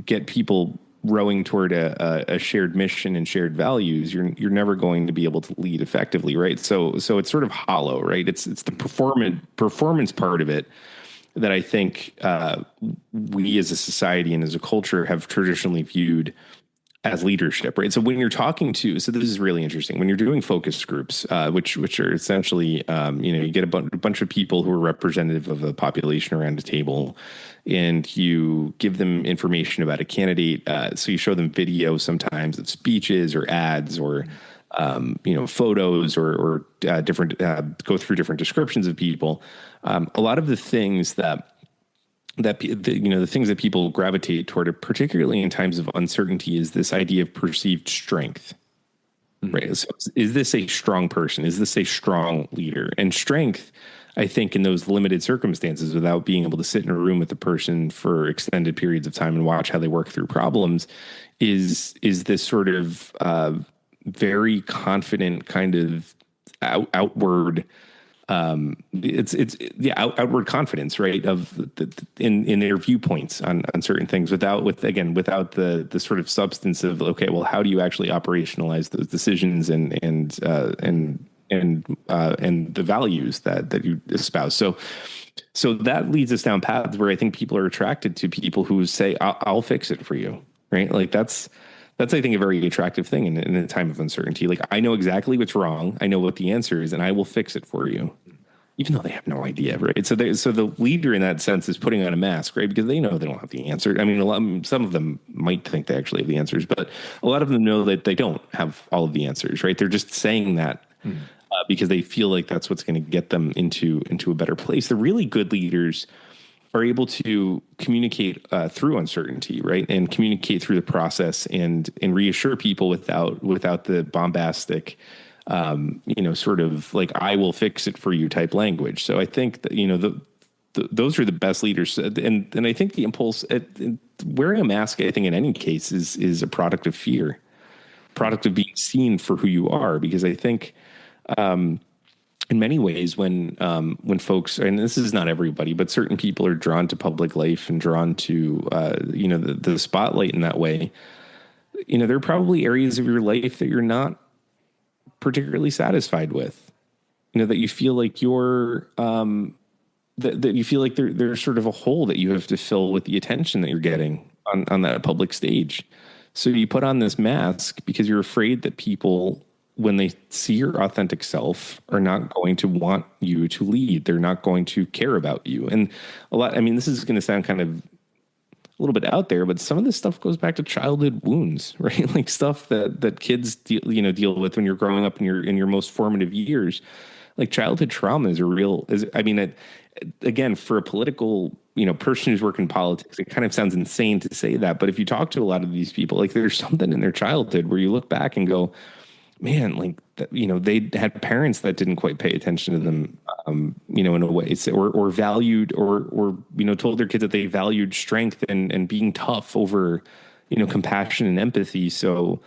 get people rowing toward a shared mission and shared values, you're never going to be able to lead effectively, right? So it's sort of hollow, right? It's the performance part of it that I think we as a society and as a culture have traditionally viewed as leadership, right? So when you're talking to, so this is really interesting, when you're doing focus groups, which are essentially, you get a bunch of people who are representative of a population around a table, and you give them information about a candidate. So you show them video sometimes of speeches or ads or, photos or different, go through different descriptions of people. A lot of the things the things that people gravitate toward, particularly in times of uncertainty, is this idea of perceived strength, right? So is this a strong person? Is this a strong leader? And strength, I think, in those limited circumstances, without being able to sit in a room with the person for extended periods of time and watch how they work through problems, is this sort of very confident kind of outward. Outward confidence, right? In their viewpoints on certain things, without the sort of substance of, okay, well, how do you actually operationalize those decisions and the values that you espouse? So that leads us down paths where I think people are attracted to people who say, I'll fix it for you, right? Like that's I think a very attractive thing in a time of uncertainty. Like, I know exactly what's wrong. I know what the answer is, and I will fix it for you, even though they have no idea, right? So the leader in that sense is putting on a mask, right? Because they know they don't have the answer. I mean, some of them might think they actually have the answers, but a lot of them know that they don't have all of the answers, right? They're just saying that because they feel like that's what's going to get them into a better place. The really good leaders are able to communicate through uncertainty, right? And communicate through the process and reassure people without the bombastic, sort of like, I will fix it for you type language. So I think that, those are the best leaders. And I think the impulse wearing a mask, I think in any case is a product of fear. product of being seen for who you are. Because I think, in many ways, when folks, and this is not everybody, but certain people are drawn to public life and drawn to the spotlight in that way, there are probably areas of your life that you're not particularly satisfied with. That you feel like that you feel like there's sort of a hole that you have to fill with the attention that you're getting on that public stage. So you put on this mask because you're afraid that people, when they see your authentic self, are not going to want you to lead. They're not going to care about you. And this is going to sound kind of a little bit out there, but some of this stuff goes back to childhood wounds, right? Like stuff that kids deal with when you're growing up in your most formative years. Like childhood trauma is again, for a political, person who's working in politics, it kind of sounds insane to say that. But if you talk to a lot of these people, like there's something in their childhood where you look back and go, man, like, they had parents that didn't quite pay attention to them, in a way, or valued, or told their kids that they valued strength and being tough over, compassion and empathy. So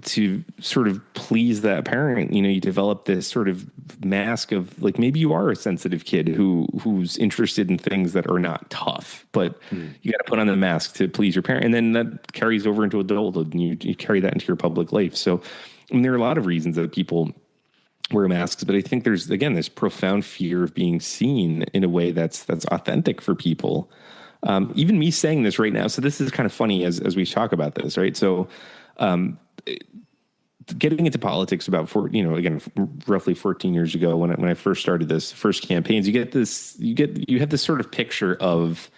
to sort of please that parent, you develop this sort of mask of like, maybe you are a sensitive kid who's interested in things that are not tough, but you got to put on the mask to please your parent. And then that carries over into adulthood, and you carry that into your public life. So there are a lot of reasons that people wear masks, but I think there's, again, this profound fear of being seen in a way that's authentic for people. Even me saying this right now. So this is kind of funny as we talk about this, right? So, getting into politics about roughly 14 years ago, when I first started this first campaigns, you have this sort of picture of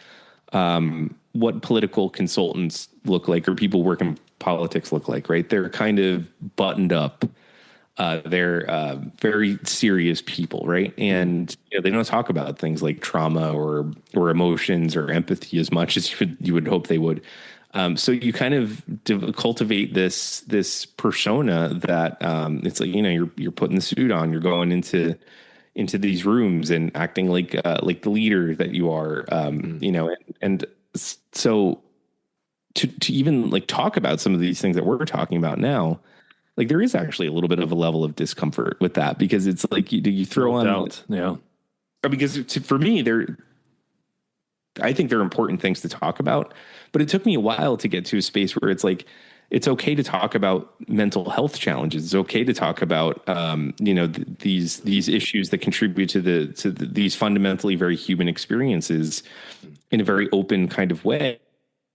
what political consultants look like, or people working politics look like, right? They're kind of buttoned up. They're very serious people, right? And they don't talk about things like trauma or emotions or empathy as much as you would hope they would. So you kind of cultivate this persona that it's like, you're putting the suit on, you're going into these rooms and acting like the leader that you are, and so to even like talk about some of these things that we're talking about now, like there is actually a little bit of a level of discomfort with that, because it's like you throw on doubt, yeah, because for me I think they're important things to talk about, but it took me a while to get to a space where it's like, it's okay to talk about mental health challenges. It's okay to talk about, these issues that contribute to these fundamentally very human experiences in a very open kind of way.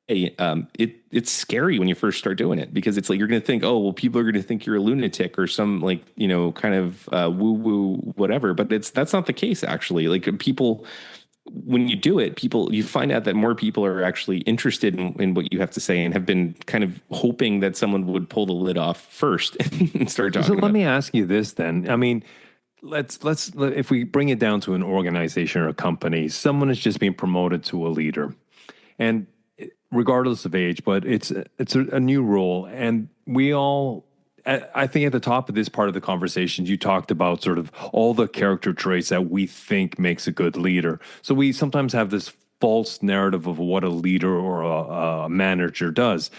It's scary when you first start doing it, because it's like, you're going to think, oh, well, people are going to think you're a lunatic or some kind of woo woo, whatever. But that's not the case, actually. Like people, when you do it, you find out that more people are actually interested in what you have to say, and have been kind of hoping that someone would pull the lid off first and start talking. So let me ask you this then. I mean, if we bring it down to an organization or a company, someone is just being promoted to a leader, and regardless of age, but it's a new role, and we all. I think at the top of this part of the conversation, you talked about sort of all the character traits that we think makes a good leader. So we sometimes have this false narrative of what a leader or a manager does.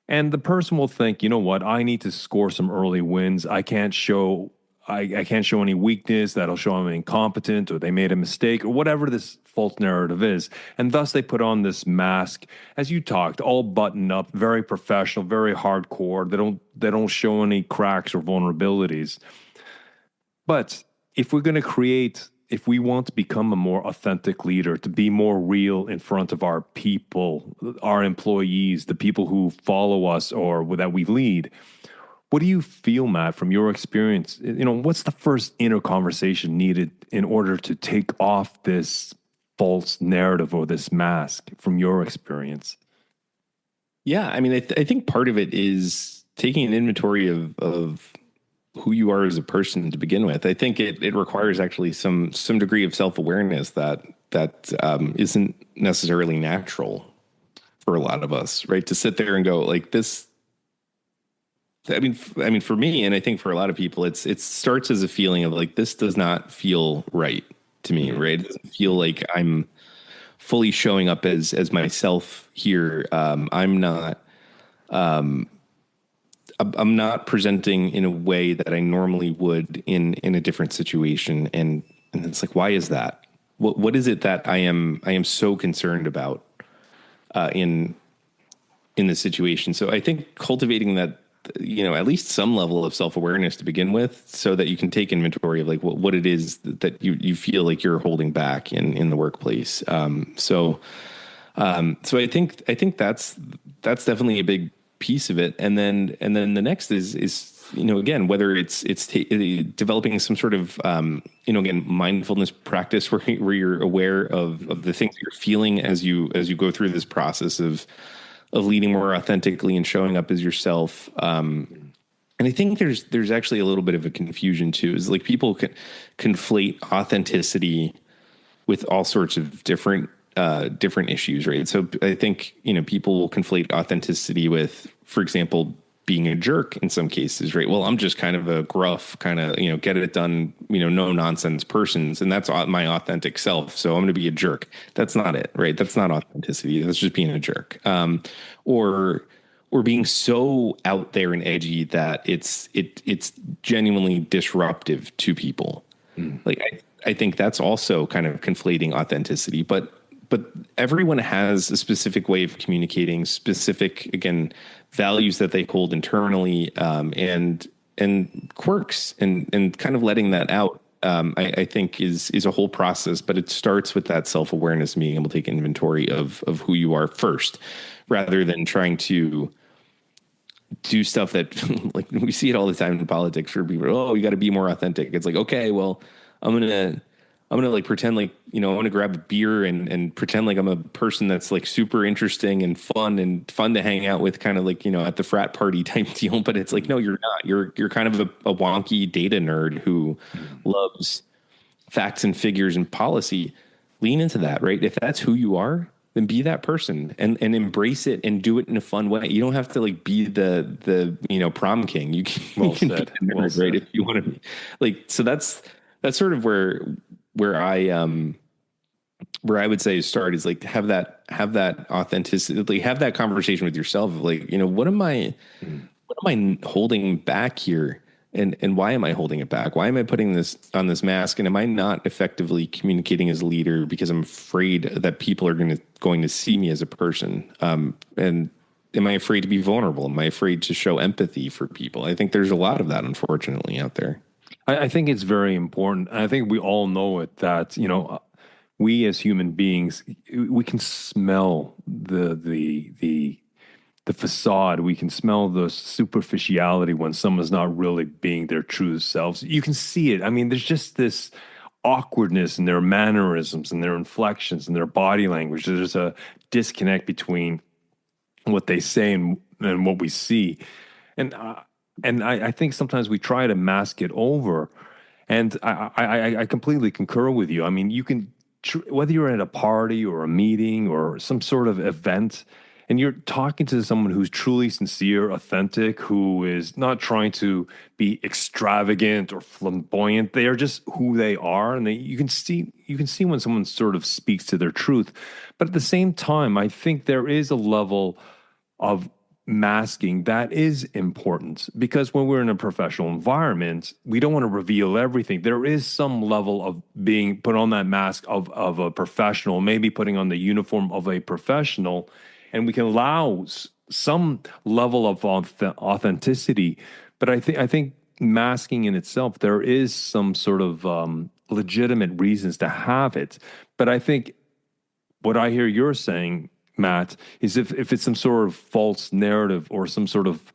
And the person will think, you know what, I need to score some early wins. I can't show any weakness that'll show I'm incompetent or they made a mistake or whatever this false narrative is. And thus they put on this mask, as you talked, all buttoned up, very professional, very hardcore. They don't show any cracks or vulnerabilities. But if we want to become a more authentic leader, to be more real in front of our people, our employees, the people who follow us or that we lead, what do you feel, Matt, from your experience? What's the first inner conversation needed in order to take off this false narrative or this mask from your experience? Yeah, I mean, I think part of it is taking an inventory of who you are as a person to begin with. I think it requires actually some degree of self-awareness that isn't necessarily natural for a lot of us, right? To sit there and go like this. I mean, for me, and I think for a lot of people, it starts as a feeling of like, this does not feel right to me, right? It doesn't feel like I'm fully showing up as myself here. I'm not I'm not presenting in a way that I normally would in a different situation. And it's like, why is that? What is it that I am so concerned about in this situation? So I think cultivating that, at least some level of self-awareness to begin with, so that you can take inventory of like what it is that you feel like you're holding back in the workplace. So I think that's definitely a big piece of it. And then the next is again, whether it's developing some sort of again, mindfulness practice where you're aware of the things you're feeling as you go through this process of leading more authentically and showing up as yourself. And I think there's actually a little bit of a confusion too, is like people can conflate authenticity with all sorts of different issues, right? So I think, people will conflate authenticity with, for example, being a jerk in some cases, right? Well, I'm just kind of a gruff, kind of, get it done, no nonsense persons. And that's my authentic self. So I'm going to be a jerk. That's not it, right? That's not authenticity. That's just being a jerk. Or being so out there and edgy that it's genuinely disruptive to people. Like, I think that's also kind of conflating authenticity, but everyone has a specific way of communicating, specific, again, values that they hold internally, and quirks, and kind of letting that out. I think is a whole process, but it starts with that self-awareness, being able to take inventory of who you are first, rather than trying to do stuff that like we see it all the time in politics where people, oh, you got to be more authentic. It's like, okay, well, I'm going to like pretend like, I want to grab a beer and pretend like I'm a person that's like super interesting and fun to hang out with, kind of like, at the frat party type deal. But it's like, no, you're not. You're kind of a wonky data nerd who loves facts and figures and policy. Lean into that, right? If that's who you are, then be that person and embrace it and do it in a fun way. You don't have to like be the prom king. You can, Well you can said. be Well right, said. if you want to be like, so that's sort of where I would say start is like have that authenticity, like have that conversation with yourself of like, what am I holding back here? And why am I holding it back? Why am I putting this on this mask? And am I not effectively communicating as a leader because I'm afraid that people are going to see me as a person? And am I afraid to be vulnerable? Am I afraid to show empathy for people? I think there's a lot of that, unfortunately, out there. I think it's very important. I think we all know it that, we as human beings, we can smell the facade. We can smell the superficiality when someone's not really being their true selves. You can see it. I mean, there's just this awkwardness in their mannerisms and their inflections and their body language. There's a disconnect between what they say and what we see. And I think sometimes we try to mask it over. And I completely concur with you. I mean, you can, whether you're at a party or a meeting or some sort of event, and you're talking to someone who's truly sincere, authentic, who is not trying to be extravagant or flamboyant. They are just who they are, and you can see when someone sort of speaks to their truth. But at the same time, I think there is a level of masking that is important, because when we're in a professional environment, we don't want to reveal everything. There is some level of being put on that mask of a professional, maybe putting on the uniform of a professional, and we can allow some level of authenticity. But I think masking in itself, there is some sort of legitimate reasons to have it. But I think what I hear you're saying, Matt, is if it's some sort of false narrative or some sort of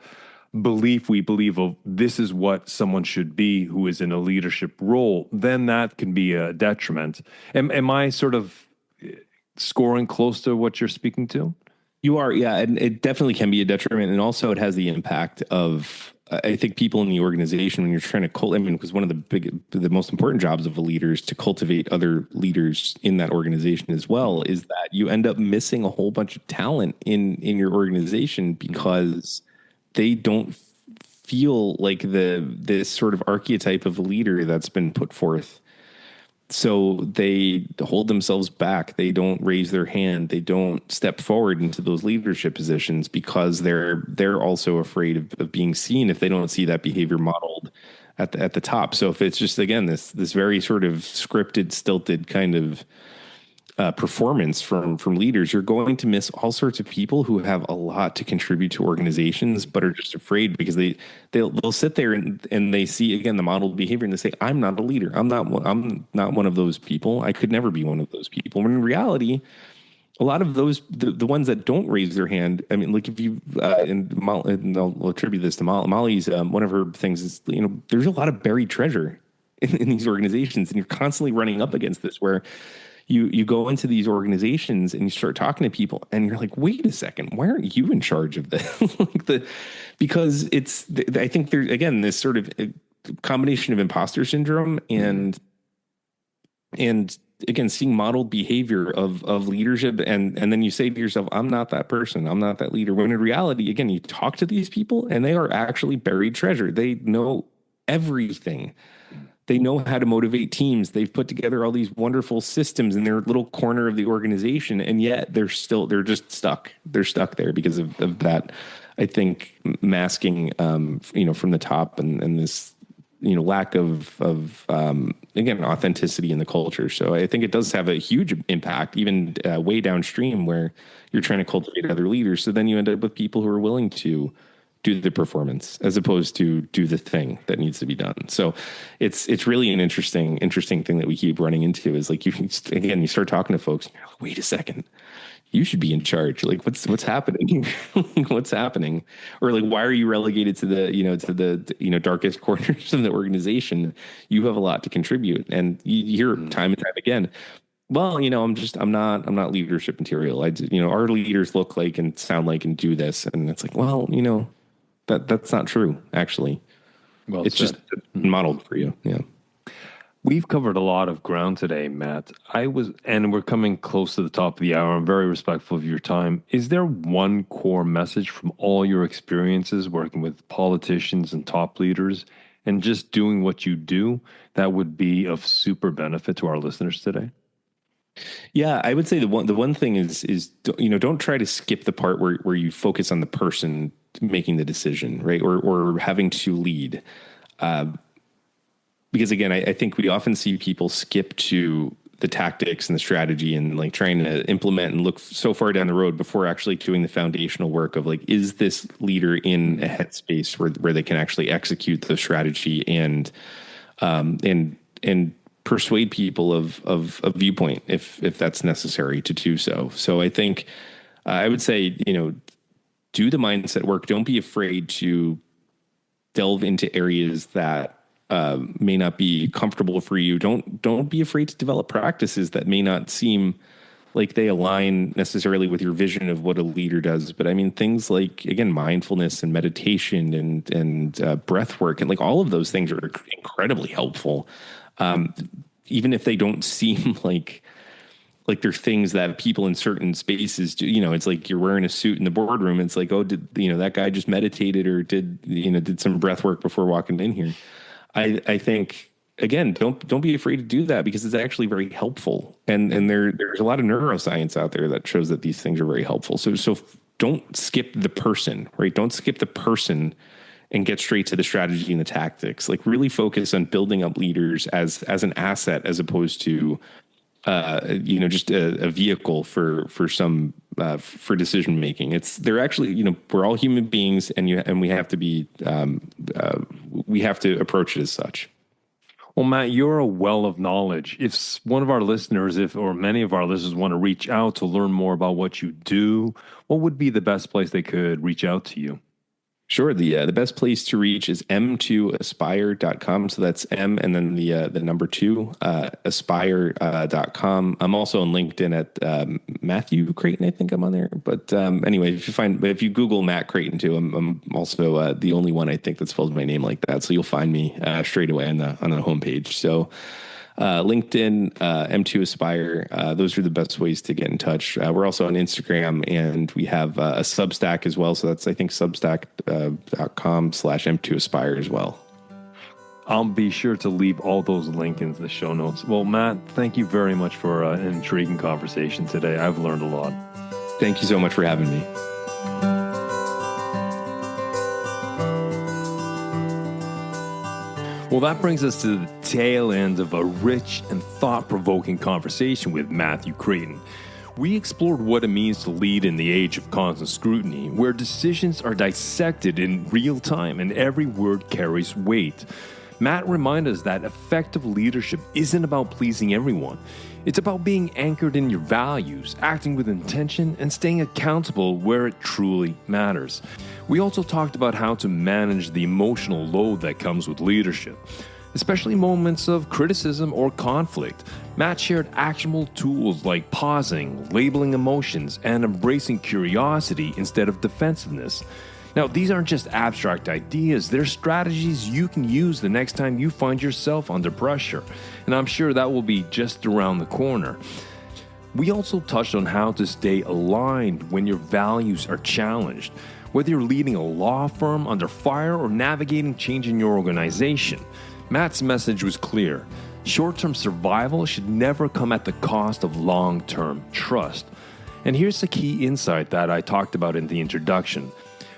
belief we believe of this is what someone should be who is in a leadership role, then that can be a detriment. Am I sort of scoring close to what you're speaking to? You are, yeah, and it definitely can be a detriment, and also it has the impact of, I think, people in the organization when you're trying to because one of the most important jobs of a leader is to cultivate other leaders in that organization as well. Is that you end up missing a whole bunch of talent in your organization because they don't feel like this sort of archetype of a leader that's been put forth So they hold themselves back. They don't raise their hand. They don't step forward into those leadership positions because they're also afraid of being seen if they don't see that behavior modeled at the top. So if it's just again this very sort of scripted, stilted kind of performance from leaders, you're going to miss all sorts of people who have a lot to contribute to organizations, but are just afraid because they'll sit there and they see again the modeled behavior and they say, I'm not a leader. I'm not one of those people. I could never be one of those people. When in reality, a lot of those the ones that don't raise their hand. I mean, like if you and I'll attribute this to Molly's one of her things is there's a lot of buried treasure in these organizations, and you're constantly running up against this where you go into these organizations and you start talking to people and you're like, wait a second, why aren't you in charge of this? Because I think there's again this sort of combination of imposter syndrome and again seeing modeled behavior of leadership and then you say to yourself, I'm not that person, I'm not that leader, when in reality again you talk to these people and they are actually buried treasure. They know everything. They know how to motivate teams. They've put together all these wonderful systems in their little corner of the organization, and yet they're just stuck. They're stuck there because of that, I think, masking, from the top and this, lack of again, authenticity in the culture. So I think it does have a huge impact, even way downstream where you're trying to cultivate other leaders. So then you end up with people who are willing to do the performance as opposed to do the thing that needs to be done. So it's really an interesting thing that we keep running into is like, you start talking to folks and you're like, wait a second, you should be in charge. Like what's happening? What's happening? Or like, why are you relegated to the darkest corners of the organization? You have a lot to contribute. And you hear time and time again, well, I'm not leadership material. Our leaders look like and sound like and do this. And it's like, well, that's not true, actually. Well, it's just modeled for you. Yeah. We've covered a lot of ground today, Matt. And we're coming close to the top of the hour. I'm very respectful of your time. Is there one core message from all your experiences working with politicians and top leaders and just doing what you do that would be of super benefit to our listeners today? Yeah, I would say the one thing is don't try to skip the part where you focus on the person making the decision, right? Or having to lead. Because again, I think we often see people skip to the tactics and the strategy and like trying to implement and look so far down the road before actually doing the foundational work of like, is this leader in a headspace where they can actually execute the strategy and persuade people of a viewpoint if that's necessary to do so. So I think I would say, do the mindset work. Don't be afraid to delve into areas that may not be comfortable for you. Don't be afraid to develop practices that may not seem like they align necessarily with your vision of what a leader does. But I mean, things like, again, mindfulness and meditation and breath work and like all of those things are incredibly helpful. Even if they don't seem like they're things that people in certain spaces do, it's like you're wearing a suit in the boardroom. It's like, oh, did that guy just meditated or did some breath work before walking in here? I think, again, don't be afraid to do that because it's actually very helpful. And there's a lot of neuroscience out there that shows that these things are very helpful. So don't skip the person, right? Don't skip the person and get straight to the strategy and the tactics. Like really focus on building up leaders as an asset as opposed to just a vehicle for some for decision making. They're actually, we're all human beings, and we have to be we have to approach it as such. Well, Matt, you're a well of knowledge. If one of our listeners, or many of our listeners want to reach out to learn more about what you do, what would be the best place they could reach out to you? Sure. The best place to reach is m2aspire.com. So that's M and then the number 2, aspire.com. I'm also on LinkedIn at Matthew Krayton. I think I'm on there. But anyway, if you Google Matt Krayton too, I'm also the only one I think that spells my name like that. So you'll find me straight away on the homepage. So LinkedIn, M2 Aspire, those are the best ways to get in touch. We're also on Instagram and we have a Substack as well. So that's, I think, substack.com/M2 Aspire as well. I'll be sure to leave all those links in the show notes. Well, Matt, thank you very much for an intriguing conversation today. I've learned a lot. Thank you so much for having me. Well, that brings us to the tail end of a rich and thought-provoking conversation with Matthew Krayton. We explored what it means to lead in the age of constant scrutiny, where decisions are dissected in real time and every word carries weight. Matt reminded us that effective leadership isn't about pleasing everyone. It's about being anchored in your values, acting with intention, and staying accountable where it truly matters. We also talked about how to manage the emotional load that comes with leadership, especially moments of criticism or conflict. Matt shared actionable tools like pausing, labeling emotions, and embracing curiosity instead of defensiveness. Now, these aren't just abstract ideas, they're strategies you can use the next time you find yourself under pressure, and I'm sure that will be just around the corner. We also touched on how to stay aligned when your values are challenged, whether you're leading a law firm under fire or navigating change in your organization. Matt's message was clear. Short-term survival should never come at the cost of long-term trust. And here's the key insight that I talked about in the introduction.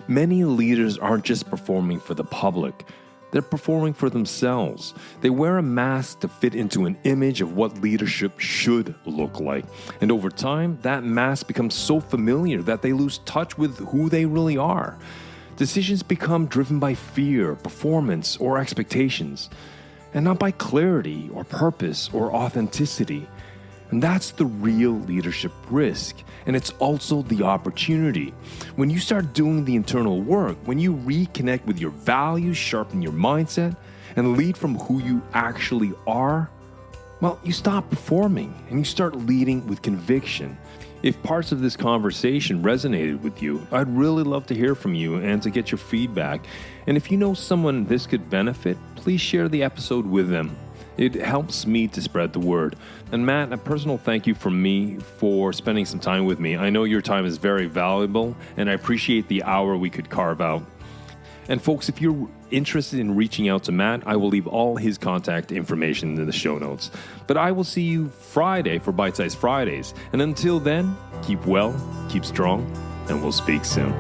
Many leaders aren't just performing for the public. They're performing for themselves. They wear a mask to fit into an image of what leadership should look like. And over time, that mask becomes so familiar that they lose touch with who they really are. Decisions become driven by fear, performance, or expectations, and not by clarity or purpose or authenticity. And that's the real leadership risk. And it's also the opportunity. When you start doing the internal work, when you reconnect with your values, sharpen your mindset, and lead from who you actually are, well, you stop performing and you start leading with conviction. If parts of this conversation resonated with you, I'd really love to hear from you and to get your feedback. And if you know someone this could benefit, please share the episode with them. It helps me to spread the word. And Matt, a personal thank you from me for spending some time with me. I know your time is very valuable, and I appreciate the hour we could carve out. And folks, if you're interested in reaching out to Matt, I will leave all his contact information in the show notes. But I will see you Friday for Bite Size Fridays. And until then, keep well, keep strong, and we'll speak soon.